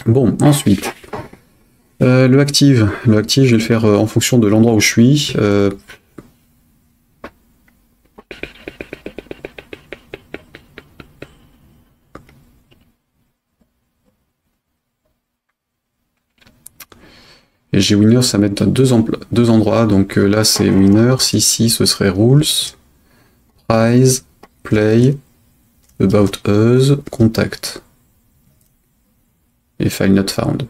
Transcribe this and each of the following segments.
Bon, ensuite, le active. Le active, je vais le faire en fonction de l'endroit où je suis. Et j'ai winners à mettre dans deux endroits. Donc là, c'est winners. Ici, ce serait rules, prize, play, about us, contact. Et file not found.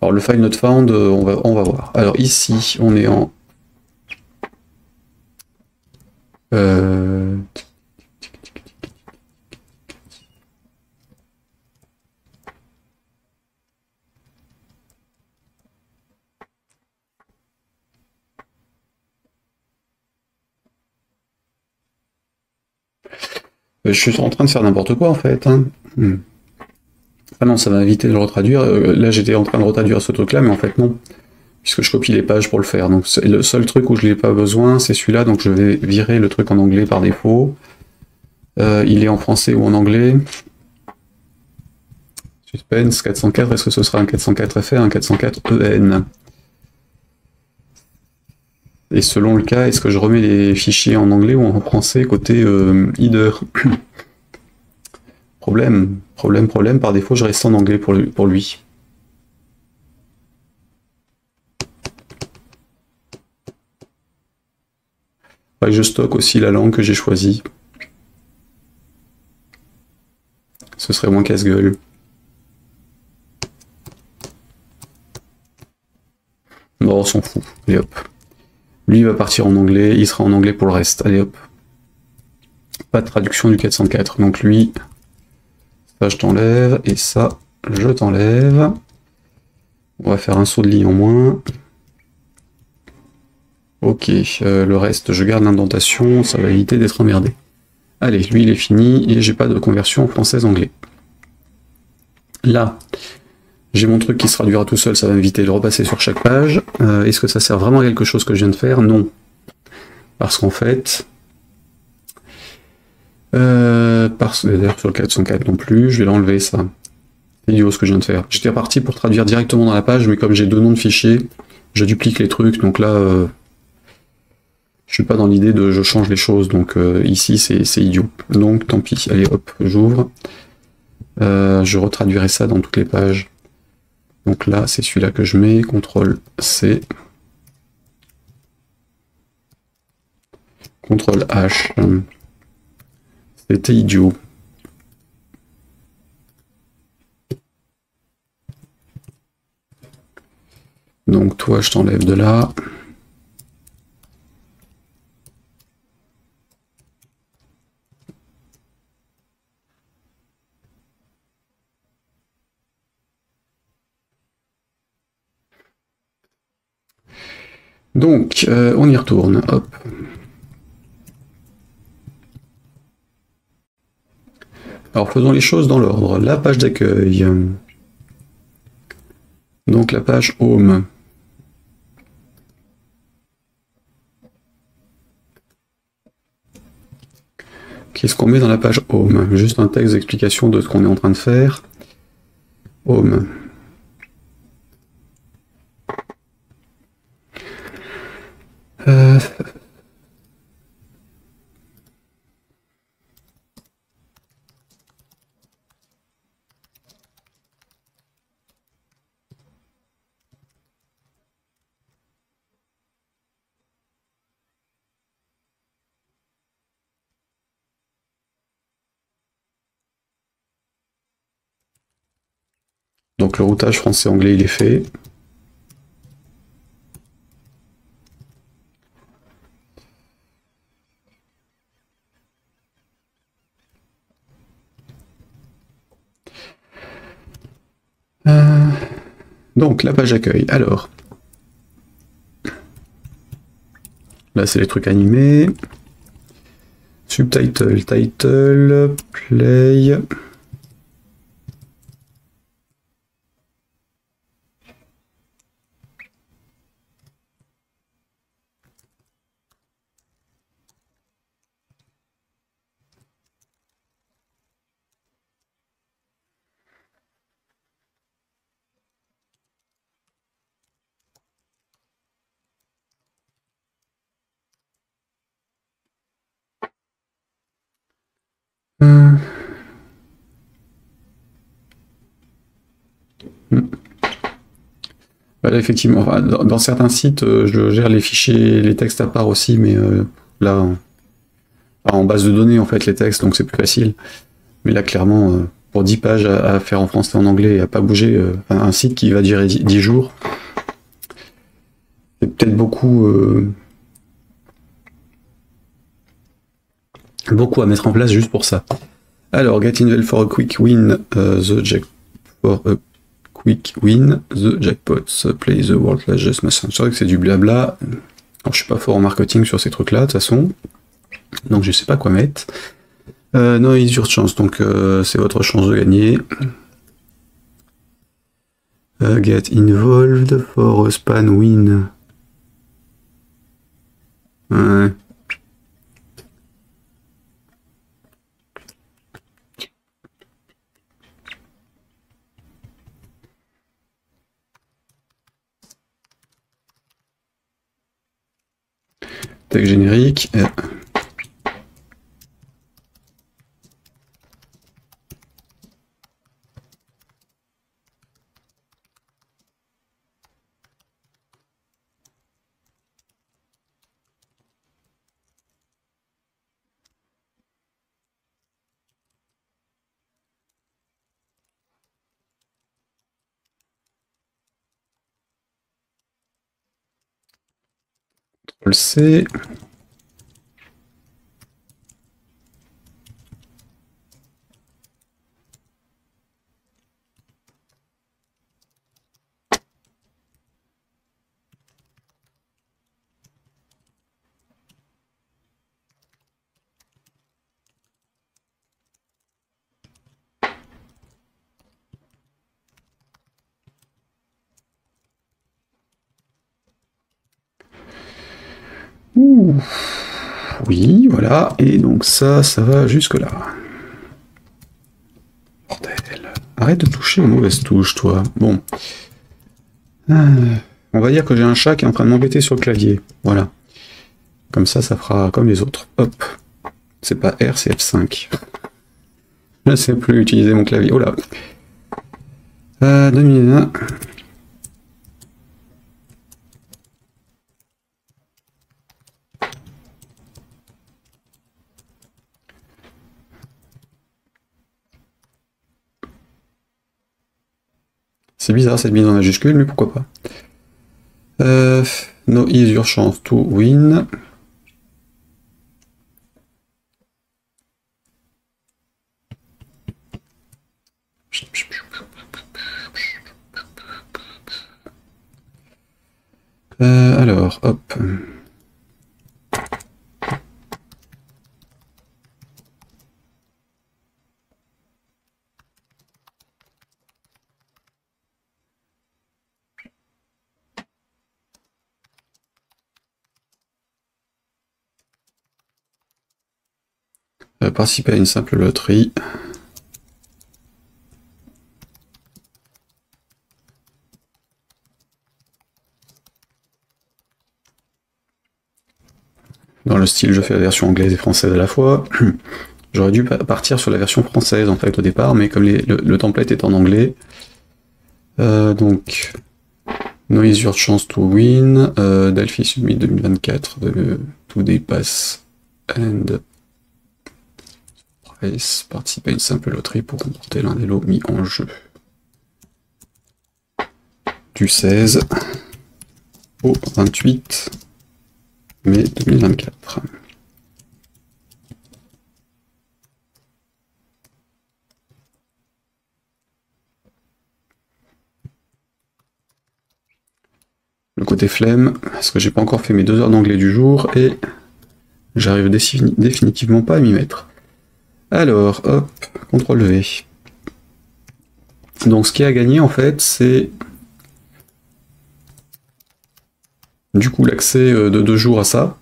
Alors le file not found, on va voir. Alors ici, on est en... je suis en train de faire n'importe quoi en fait. Hein. Ah non, ça va éviter de le retraduire. Là, j'étais en train de retraduire ce truc-là, mais en fait non. Puisque je copie les pages pour le faire. Donc le seul truc où je n'ai pas besoin, c'est celui-là. Donc je vais virer le truc en anglais par défaut. Il est en français ou en anglais. Suspense 404, est-ce que ce sera un 404 FR, un 404 EN? Et selon le cas, est-ce que je remets les fichiers en anglais ou en français côté header? Problème, par défaut, je reste en anglais pour lui. Et je stocke aussi la langue que j'ai choisie. Ce serait moins casse-gueule. Non, on s'en fout. Allez hop. Lui, il va partir en anglais, il sera en anglais pour le reste. Allez hop. Pas de traduction du 404. Donc lui, ça je t'enlève, et ça, je t'enlève. On va faire un saut de ligne en moins. Ok, le reste, je garde l'indentation, ça va éviter d'être emmerdé. Allez, lui, il est fini, et j'ai pas de conversion française-anglais. Là, j'ai mon truc qui se traduira tout seul, ça va m'éviter de repasser sur chaque page. Est-ce que ça sert vraiment à quelque chose que je viens de faire? Non. Parce qu'en fait... D'ailleurs, sur le 404 non plus, je vais l'enlever, ça. C'est idiot ce que je viens de faire. J'étais reparti pour traduire directement dans la page, mais comme j'ai deux noms de fichiers, je duplique les trucs, donc là... je suis pas dans l'idée de je change les choses, donc ici c'est idiot. Donc tant pis, allez hop, j'ouvre. Je retraduirai ça dans toutes les pages. Donc là, c'est celui-là que je mets, CTRL-C. CTRL-H. C'était idiot. Donc toi, je t'enlève de là. Donc, on y retourne, hop. Alors, faisons les choses dans l'ordre. La page d'accueil. Donc, la page Home. Qu'est-ce qu'on met dans la page Home? Juste un texte d'explication de ce qu'on est en train de faire. Home. Donc le routage français-anglais, il est fait. Donc la page accueil. Alors, là c'est les trucs animés. Subtitle, title, play. Là, effectivement, enfin, dans certains sites, je gère les fichiers, les textes à part aussi, mais là, en base de données, en fait, les textes, donc c'est plus facile. Mais là, clairement, pour 10 pages à faire en français et en anglais et à pas bouger, un site qui va durer 10 jours, c'est peut-être beaucoup à mettre en place juste pour ça. Alors, get involved for a quick win, the jackpots, play the world largest machin. C'est vrai que c'est du blabla. Alors, je suis pas fort en marketing sur ces trucs-là, de toute façon. Donc, je sais pas quoi mettre. No, it's your chance, donc c'est votre chance de gagner. Get involved for a span win. Ouais. Tag générique. CTRL-C. Ouh. Oui, voilà, et donc ça va jusque-là. Bordel. Arrête de toucher aux mauvaises touches, toi. Bon. On va dire que j'ai un chat qui est en train de m'embêter sur le clavier. Voilà. Comme ça fera comme les autres. Hop. C'est pas R, c'est F5. Je ne sais plus utiliser mon clavier. Oh là. 2001. C'est bizarre cette mise en majuscule, mais pourquoi pas. No is your chance to win. Alors, hop. Participer à une simple loterie. Dans le style, je fais la version anglaise et française à la fois. J'aurais dû partir sur la version française en fait au départ, mais comme le template est en anglais, donc No is your chance to win, Delphi Summit 2024, tout dépasse and price, participer à une simple loterie pour remporter l'un des lots mis en jeu. Du 16 au 28 mai 2024. Le côté flemme, parce que j'ai pas encore fait mes 2 heures d'anglais du jour et j'arrive définitivement pas à m'y mettre. Alors, hop, CTRL V. Donc ce qui a gagné en fait, c'est du coup l'accès de 2 jours à ça.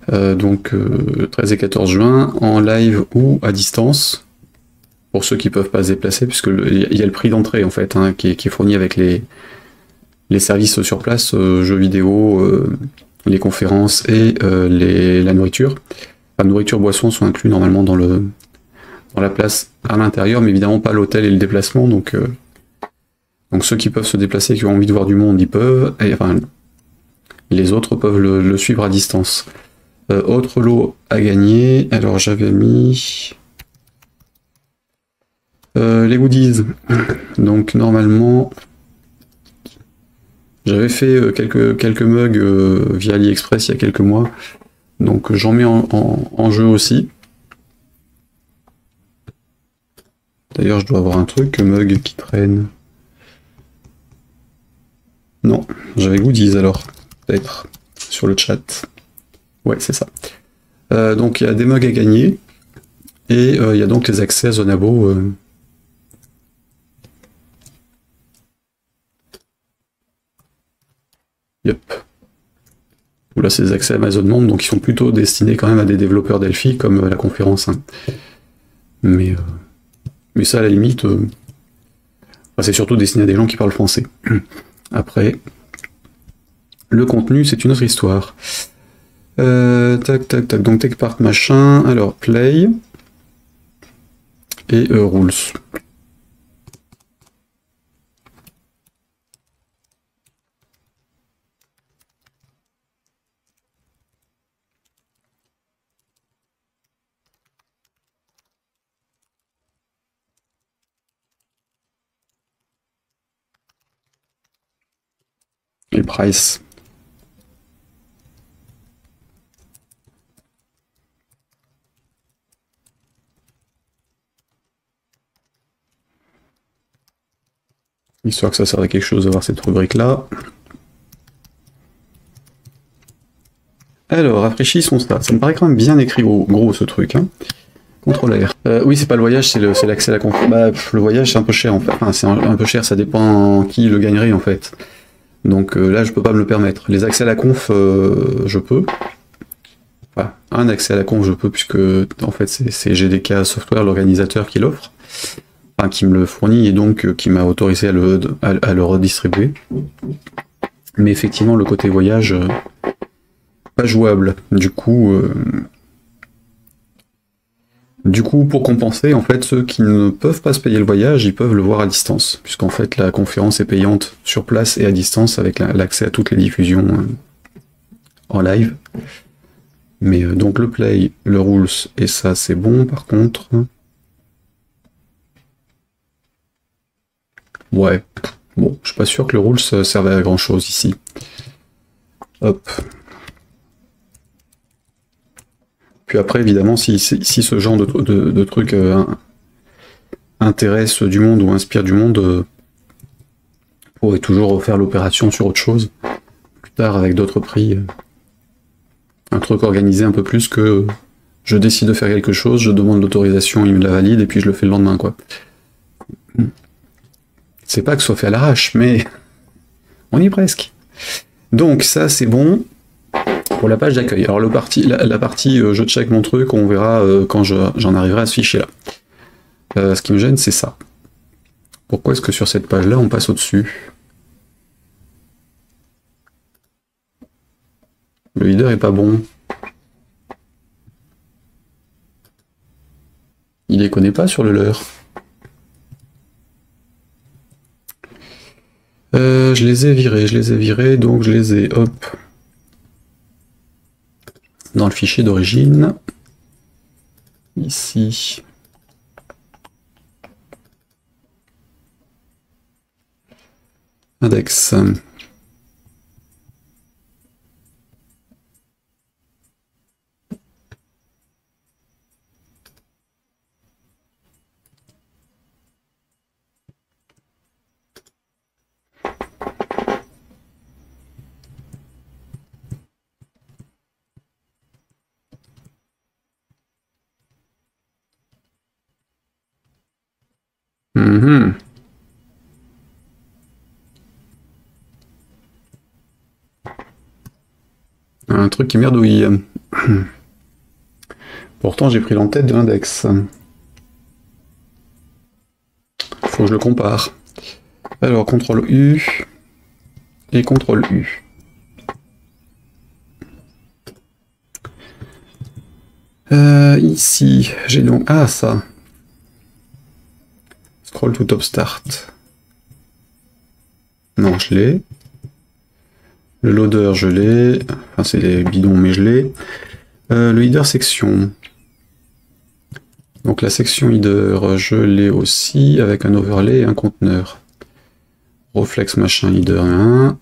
Donc 13 et 14 juin, en live ou à distance, pour ceux qui peuvent pas se déplacer, puisque il y a le prix d'entrée en fait, hein, qui est fourni avec les services sur place, jeux vidéo, les conférences et la nourriture. La nourriture, boissons sont inclus normalement dans dans la place à l'intérieur, mais évidemment pas l'hôtel et le déplacement, donc ceux qui peuvent se déplacer, qui ont envie de voir du monde, ils peuvent, et enfin, les autres peuvent le suivre à distance. Autre lot à gagner, alors j'avais mis les goodies, donc normalement, j'avais fait quelques mugs via AliExpress il y a quelques mois, donc j'en mets en jeu aussi. D'ailleurs, je dois avoir un truc, mug qui traîne. Non, j'avais goodies alors, peut-être, sur le chat. Ouais, c'est ça. Donc il y a des mugs à gagner, et il y a donc les accès à Zonabo. Yep. Là, c'est des accès à Amazon Monde, donc ils sont plutôt destinés quand même à des développeurs Delphi, comme la conférence. Hein. Mais ça, à la limite, c'est surtout destiné à des gens qui parlent français. Après, le contenu, c'est une autre histoire. Tac, tac, tac. Donc, TechPark, machin. Alors, Play. Et Rules. Et Price. Histoire que ça serve à quelque chose d'avoir cette rubrique-là. Alors, rafraîchissons ça. Ça me paraît quand même bien écrit gros ce truc. Hein. Contrôle R. Oui, c'est pas le voyage, c'est l'accès à la conf. Bah, le voyage, c'est un peu cher en fait. Enfin, c'est un peu cher, ça dépend qui le gagnerait en fait. Donc là, je peux pas me le permettre. Les accès à la conf, je peux. Enfin, un accès à la conf, je peux, puisque en fait, c'est GDK Software, l'organisateur, qui l'offre. Enfin, qui me le fournit et donc qui m'a autorisé à le redistribuer. Mais effectivement, le côté voyage, pas jouable. Du coup, pour compenser, en fait, ceux qui ne peuvent pas se payer le voyage, ils peuvent le voir à distance, puisqu'en fait, la conférence est payante sur place et à distance avec l'accès à toutes les diffusions en live. Mais donc le play, le rules, et ça, c'est bon, par contre. Ouais, bon, je suis pas sûr que le rules serve à grand chose ici. Hop. Puis après, évidemment, si ce genre de truc intéresse du monde ou inspire du monde, on pourrait toujours refaire l'opération sur autre chose, plus tard avec d'autres prix. Un truc organisé un peu plus que je décide de faire quelque chose, je demande l'autorisation, il me la valide, et puis je le fais le lendemain, quoi. C'est pas que ce soit fait à l'arrache, mais on y est presque. Donc ça, c'est bon. Pour la page d'accueil. Alors la partie je check mon truc, on verra quand j'en arriverai à ce fichier-là. Ce qui me gêne, c'est ça. Pourquoi est-ce que sur cette page-là, on passe au-dessus? Le leader est pas bon. Il les connaît pas sur le leur. Je les ai virés, donc je les ai, hop, dans le fichier d'origine, ici. Index. Un truc qui merdouille. Pourtant, j'ai pris l'entête de l'index. Faut que je le compare. Alors, CTRL U et CTRL U. Ici, j'ai donc... Ah, ça. Scroll to top start. Non, je l'ai. Le loader, je l'ai. Enfin, c'est des bidons, mais je l'ai. Le header section. Donc la section header, je l'ai aussi avec un overlay et un conteneur. Reflex machin header 1.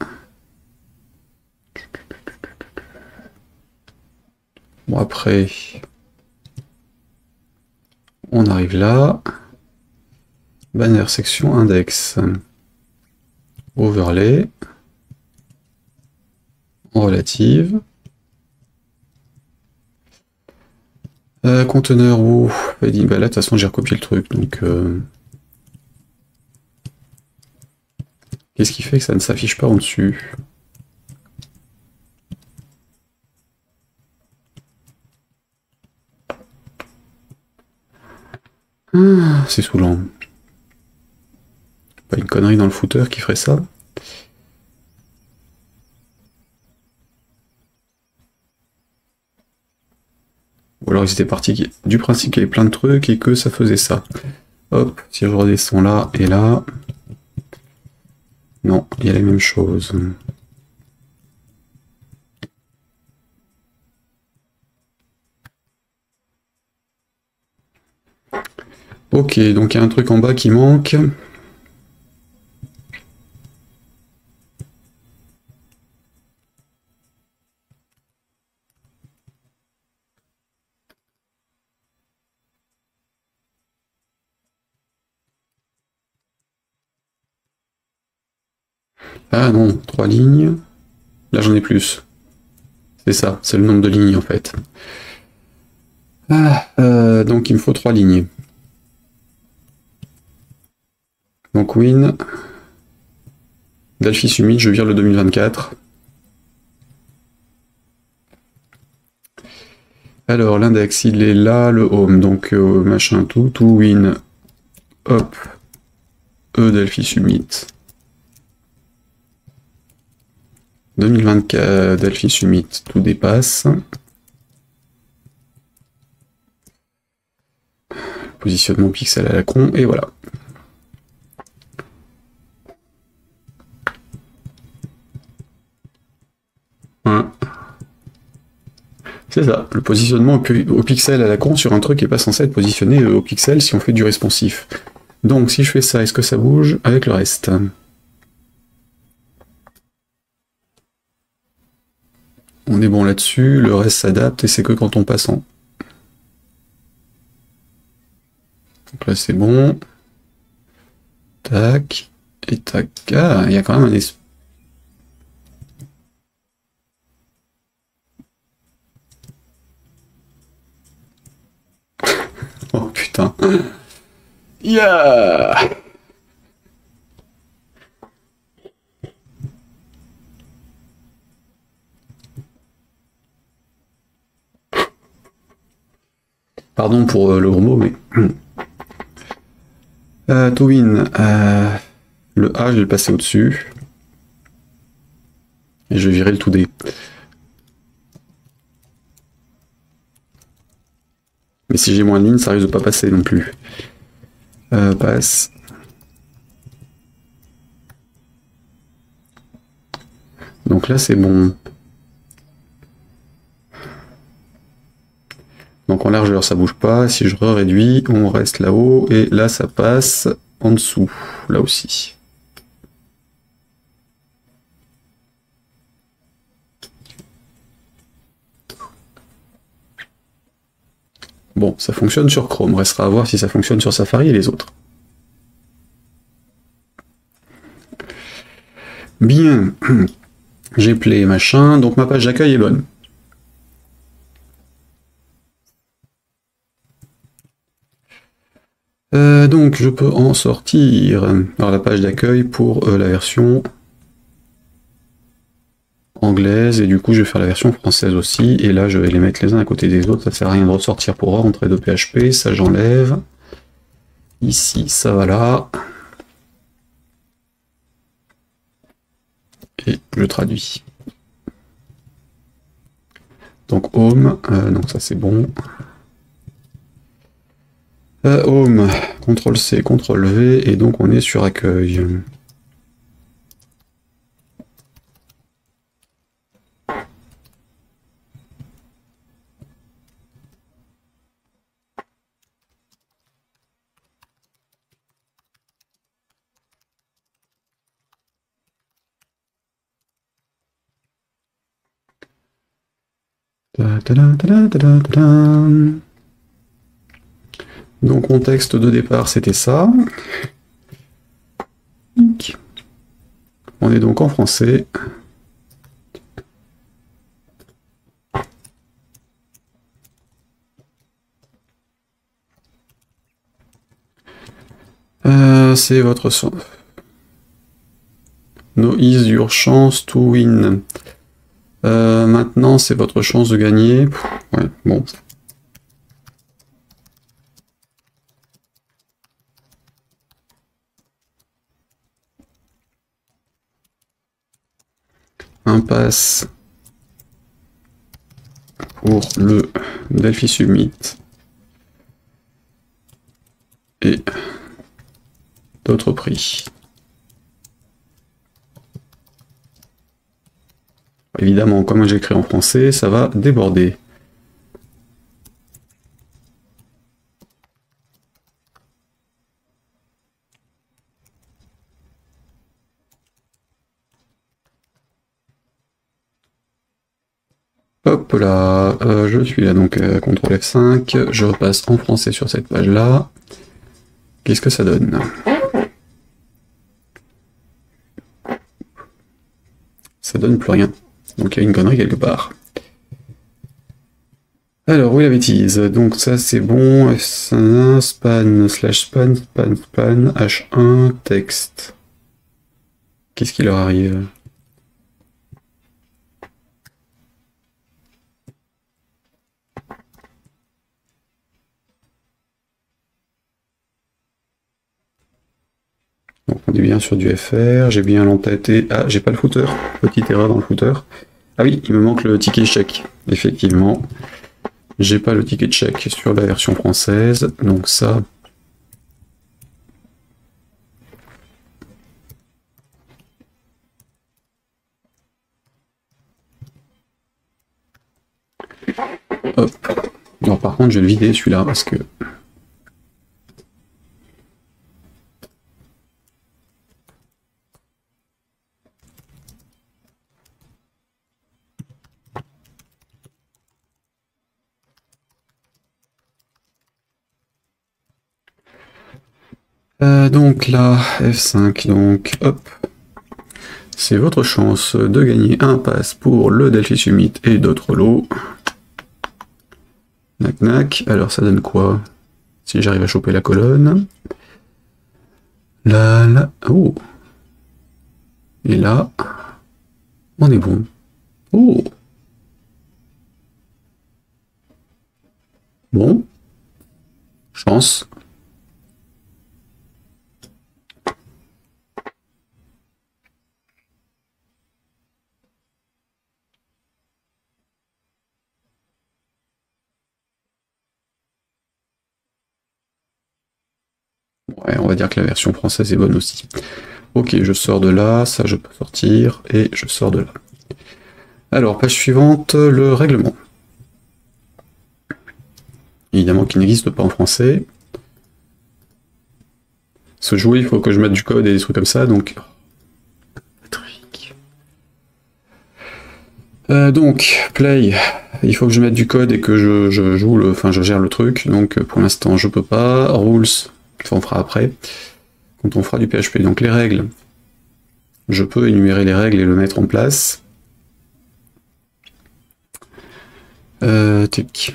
Bon, après, on arrive là. Banner section index. Overlay. Relative. Conteneur où il dit bah là de toute façon j'ai recopié le truc donc qu'est-ce qui fait que ça ne s'affiche pas en dessus? Ah, c'est saoulant. Pas une connerie dans le footer qui ferait ça? Ou alors ils étaient partis du principe qu'il y avait plein de trucs et que ça faisait ça. Hop, si je redescends là et là. Non, il y a les mêmes choses. Ok, donc il y a un truc en bas qui manque. Ah non, 3 lignes. Là j'en ai plus. C'est ça, c'est le nombre de lignes en fait. Ah, donc il me faut 3 lignes. Donc win. Delphi Summit, je vire le 2024. Alors l'index il est là, le home, donc machin tout win. Hop. Delphi Summit. 2024 Delphi Summit, tout dépasse. Positionnement pixel à la con, et voilà. Hein. C'est ça, le positionnement au pixel à la con sur un truc qui n'est pas censé être positionné au pixel si on fait du responsif. Donc si je fais ça, est-ce que ça bouge avec le reste? On est bon là-dessus, le reste s'adapte et c'est que quand on passe en. Donc là c'est bon. Tac. Et tac. Ah, il y a quand même un espace. Oh putain. Yeah. Pardon pour le gros mot, mais... to win, le A, je vais le passer au-dessus. Et je vais virer le tout D. Mais si j'ai moins de lignes, ça risque de pas passer non plus. Passe. Donc là, c'est bon. Donc en largeur, ça bouge pas. Si je réduis, on reste là-haut. Et là, ça passe en dessous. Là aussi. Bon, ça fonctionne sur Chrome. Restera à voir si ça fonctionne sur Safari et les autres. Bien. J'ai play machin. Donc ma page d'accueil est bonne. Donc je peux en sortir. Alors la page d'accueil pour la version anglaise, et du coup je vais faire la version française aussi, et là je vais les mettre les uns à côté des autres, ça sert à rien de ressortir pour rentrer de PHP, ça j'enlève. Ici ça va là. Et je traduis. Donc home, donc ça c'est bon. Home, CTRL-C, CTRL-V, et donc on est sur accueil. Donc mon texte de départ c'était ça. On est donc en français. C'est votre son. No is your chance to win. Maintenant c'est votre chance de gagner. Ouais, bon. Impasse pour le Delphi Summit et d'autres prix. Évidemment, comme j'écris en français, ça va déborder. Hop là, je suis là, donc CTRL F5, je repasse en français sur cette page-là. Qu'est-ce que ça donne? Ça donne plus rien. Donc il y a une connerie quelque part. Alors, où est la bêtise? Donc ça c'est bon, F1, span, /span, span, H1, texte. Qu'est-ce qui leur arrive? Donc on est bien sur du FR, j'ai bien l'entêté. Ah, j'ai pas le footer, petite erreur dans le footer. Ah oui, il me manque le ticket chèque, effectivement. J'ai pas le ticket de chèque sur la version française, donc ça... Hop. Alors par contre, je vais le vider celui-là, parce que... donc là, F5, donc hop, c'est votre chance de gagner un pass pour le Delphi Summit et d'autres lots. Knack knack, alors ça donne quoi? Si j'arrive à choper la colonne. Là, là, oh. Et là, on est bon. Oh. Bon. Chance. Ouais, on va dire que la version française est bonne aussi. Ok, je sors de là, ça je peux sortir, et je sors de là. Alors, page suivante, le règlement. Évidemment qu'il n'existe pas en français. Ce jouer, il faut que je mette du code et des trucs comme ça, donc... donc, play, il faut que je mette du code et que je joue le... Enfin, je gère le truc, donc pour l'instant je peux pas. Rules, on fera après, quand on fera du PHP. Donc les règles, je peux énumérer les règles et le mettre en place. Tic.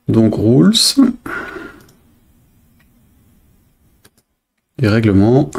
Donc rules, les règlements,